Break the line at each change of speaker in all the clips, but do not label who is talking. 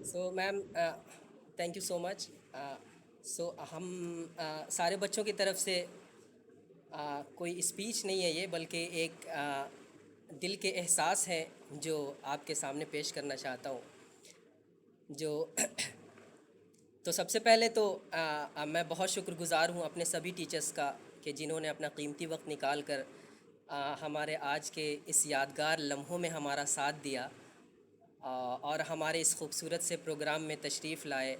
So ma'am thank you so مچ. سو ہم سارے بچوں کی طرف سے کوئی اسپیچ نہیں ہے یہ، بلکہ ایک دل کے احساس ہیں جو آپ کے سامنے پیش کرنا چاہتا ہوں. جو تو سب سے پہلے تو میں بہت شکر گزار ہوں اپنے سبھی ٹیچرس کا کہ جنہوں نے اپنا قیمتی وقت نکال کر ہمارے آج کے اس یادگار لمحوں میں ہمارا ساتھ دیا، اور ہمارے اس خوبصورت سے پروگرام میں تشریف لائے،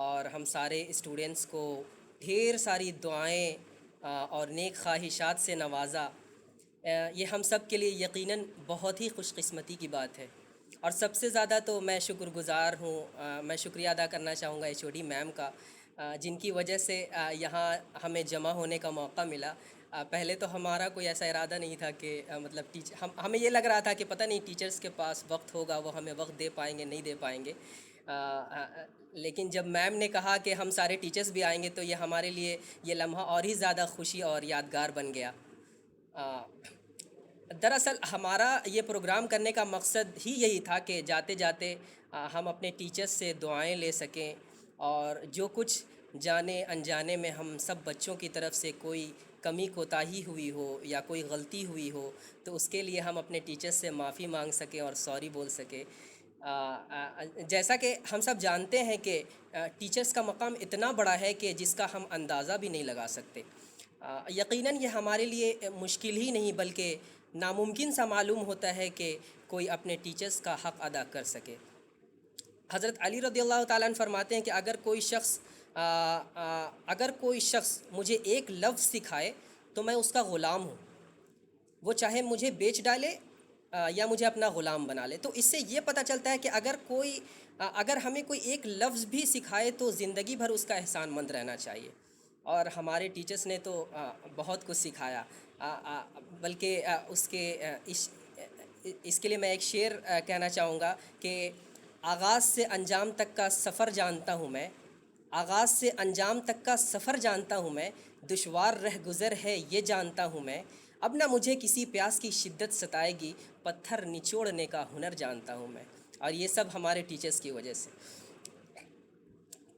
اور ہم سارے اسٹوڈنٹس کو ڈھیر ساری دعائیں اور نیک خواہشات سے نوازا. یہ ہم سب کے لیے یقیناً بہت ہی خوش قسمتی کی بات ہے. اور سب سے زیادہ تو میں شکر گزار ہوں، میں شکریہ ادا کرنا چاہوں گا ایچ او ڈی میم کا، جن کی وجہ سے یہاں ہمیں جمع ہونے کا موقع ملا. پہلے تو ہمارا کوئی ایسا ارادہ نہیں تھا کہ مطلب ہمیں یہ لگ رہا تھا کہ پتہ نہیں ٹیچرس کے پاس وقت ہوگا، وہ ہمیں وقت دے پائیں گے نہیں دے پائیں گے. لیکن جب میم نے کہا کہ ہم سارے ٹیچرس بھی آئیں گے تو یہ ہمارے لیے یہ لمحہ اور ہی زیادہ خوشی اور یادگار بن گیا. دراصل ہمارا یہ پروگرام کرنے کا مقصد ہی یہی تھا کہ جاتے جاتے ہم اپنے ٹیچرس سے دعائیں لے سکیں، اور جو کچھ جانے انجانے میں ہم سب بچوں کی طرف سے کوئی کمی کوتاہی ہوئی ہو یا کوئی غلطی ہوئی ہو تو اس کے لیے ہم اپنے ٹیچرس سے معافی مانگ سکیں اور سوری بول سکیں. جیسا کہ ہم سب جانتے ہیں کہ ٹیچرس کا مقام اتنا بڑا ہے کہ جس کا ہم اندازہ بھی نہیں لگا سکتے. یقیناً یہ ہمارے لیے مشکل ہی نہیں بلکہ ناممکن سا معلوم ہوتا ہے کہ کوئی اپنے ٹیچرس کا حق ادا کر سکے. حضرت علی رضی اللہ تعالیٰ عنہ فرماتے ہیں کہ اگر کوئی شخص مجھے ایک لفظ سکھائے تو میں اس کا غلام ہوں، وہ چاہے مجھے بیچ ڈالے یا مجھے اپنا غلام بنا لے. تو اس سے یہ پتہ چلتا ہے کہ اگر ہمیں کوئی ایک لفظ بھی سکھائے تو زندگی بھر اس کا احسان مند رہنا چاہیے. اور ہمارے ٹیچرس نے تو بہت کچھ سکھایا. بلکہ اس کے لیے میں ایک شعر کہنا چاہوں گا کہ آغاز سے انجام تک کا سفر جانتا ہوں میں، آغاز سے انجام تک کا سفر جانتا ہوں میں، دشوار رہ گزر ہے یہ جانتا ہوں میں، اب نہ مجھے کسی پیاس کی شدت ستائے گی، پتھر نچوڑنے کا ہنر جانتا ہوں میں. اور یہ سب ہمارے ٹیچرس کی وجہ سے.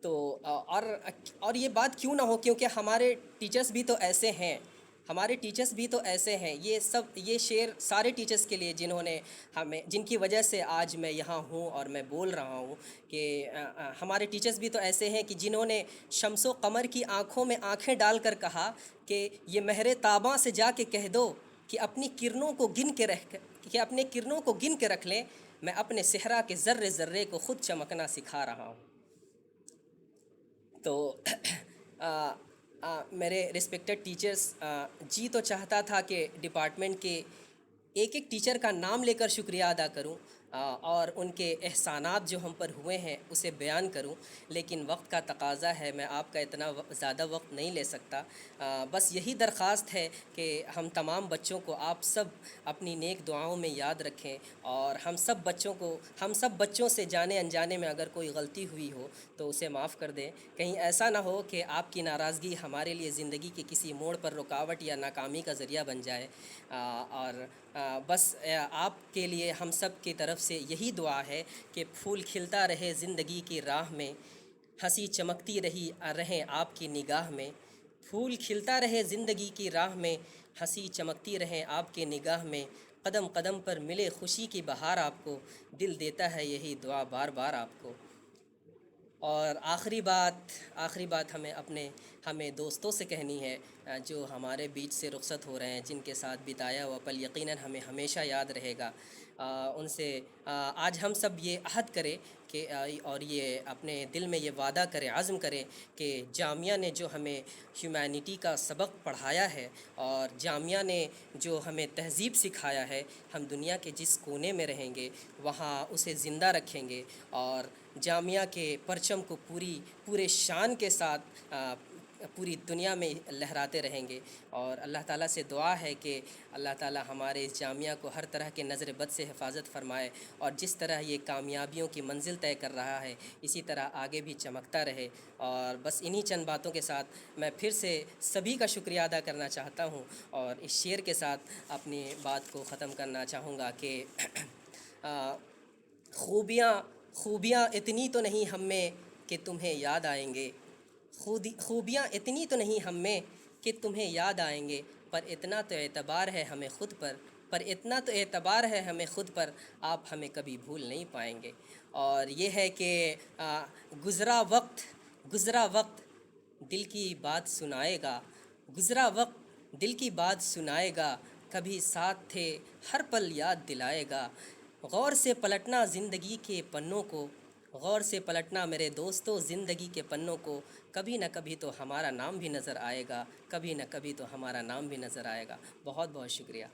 تو اور یہ بات کیوں نہ ہو، کیونکہ ہمارے ٹیچرس بھی تو ایسے ہیں، ہمارے ٹیچرس بھی تو ایسے ہیں. یہ شعر سارے ٹیچرس کے لیے جن کی وجہ سے آج میں یہاں ہوں اور میں بول رہا ہوں کہ ہمارے ٹیچرس بھی تو ایسے ہیں کہ جنہوں نے شمس و قمر کی آنکھوں میں آنکھیں ڈال کر کہا کہ یہ مہر تاباں سے جا کے کہہ دو کہ اپنی کرنوں کو گن کے رکھ لیں، میں اپنے صحرا کے ذرے ذرے کو خود چمکنا سکھا رہا ہوں. تو میرے رسپیکٹڈ ٹیچرس، جی تو چاہتا تھا کہ ڈپارٹمنٹ کے ایک ایک ٹیچر کا نام لے کر شکریہ ادا کروں اور ان کے احسانات جو ہم پر ہوئے ہیں اسے بیان کروں، لیکن وقت کا تقاضا ہے، میں آپ کا اتنا زیادہ وقت نہیں لے سکتا. بس یہی درخواست ہے کہ ہم تمام بچوں کو آپ سب اپنی نیک دعاؤں میں یاد رکھیں، اور ہم سب بچوں سے جانے انجانے میں اگر کوئی غلطی ہوئی ہو تو اسے معاف کر دیں. کہیں ایسا نہ ہو کہ آپ کی ناراضگی ہمارے لیے زندگی کے کسی موڑ پر رکاوٹ یا ناکامی کا ذریعہ بن جائے. اور بس آپ کے لیے ہم سب کی طرف سے یہی دعا ہے کہ پھول کھلتا رہے زندگی کی راہ میں، ہنسی چمکتی رہیں آپ کی نگاہ میں. پھول کھلتا رہے زندگی کی راہ میں، ہنسی چمکتی رہیں آپ کے نگاہ میں، قدم قدم پر ملے خوشی کی بہار آپ کو، دل دیتا ہے یہی دعا بار بار آپ کو. اور آخری بات ہمیں دوستوں سے کہنی ہے جو ہمارے بیچ سے رخصت ہو رہے ہیں، جن کے ساتھ بتایا ہوا پل یقیناً ہمیں ہمیشہ یاد رہے گا. ان سے آج ہم سب یہ عہد کریں کہ اور یہ اپنے دل میں یہ وعدہ کریں، عزم کریں کہ جامعہ نے جو ہمیں ہیومینٹی کا سبق پڑھایا ہے اور جامعہ نے جو ہمیں تہذیب سکھایا ہے، ہم دنیا کے جس کونے میں رہیں گے وہاں اسے زندہ رکھیں گے، اور جامعہ کے پرچم کو پورے شان کے ساتھ پوری دنیا میں لہراتے رہیں گے. اور اللہ تعالیٰ سے دعا ہے کہ اللہ تعالیٰ ہمارے اس جامعہ کو ہر طرح کے نظر بد سے حفاظت فرمائے، اور جس طرح یہ کامیابیوں کی منزل طے کر رہا ہے اسی طرح آگے بھی چمکتا رہے. اور بس انہی چند باتوں کے ساتھ میں پھر سے سبھی کا شکریہ ادا کرنا چاہتا ہوں، اور اس شعر کے ساتھ اپنی بات کو ختم کرنا چاہوں گا کہ خوبیاں خوبیاں اتنی تو نہیں ہم میں کہ تمہیں یاد آئیں گے، خوبیاں اتنی تو نہیں ہم میں کہ تمہیں یاد آئیں گے، پر اتنا تو اعتبار ہے ہمیں خود پر، اتنا تو اعتبار ہے ہمیں خود پر، آپ ہمیں کبھی بھول نہیں پائیں گے۔ اور یہ ہے کہ گزرا وقت دل کی بات سنائے گا، گزرا وقت دل کی بات سنائے گا، کبھی ساتھ تھے ہر پل یاد دلائے گا۔ غور سے پلٹنا زندگی کے پنوں کو، غور سے پلٹنا میرے دوستوں زندگی کے پنوں کو، کبھی نہ کبھی تو ہمارا نام بھی نظر آئے گا، کبھی نہ کبھی تو ہمارا نام بھی نظر آئے گا۔ بہت بہت شکریہ۔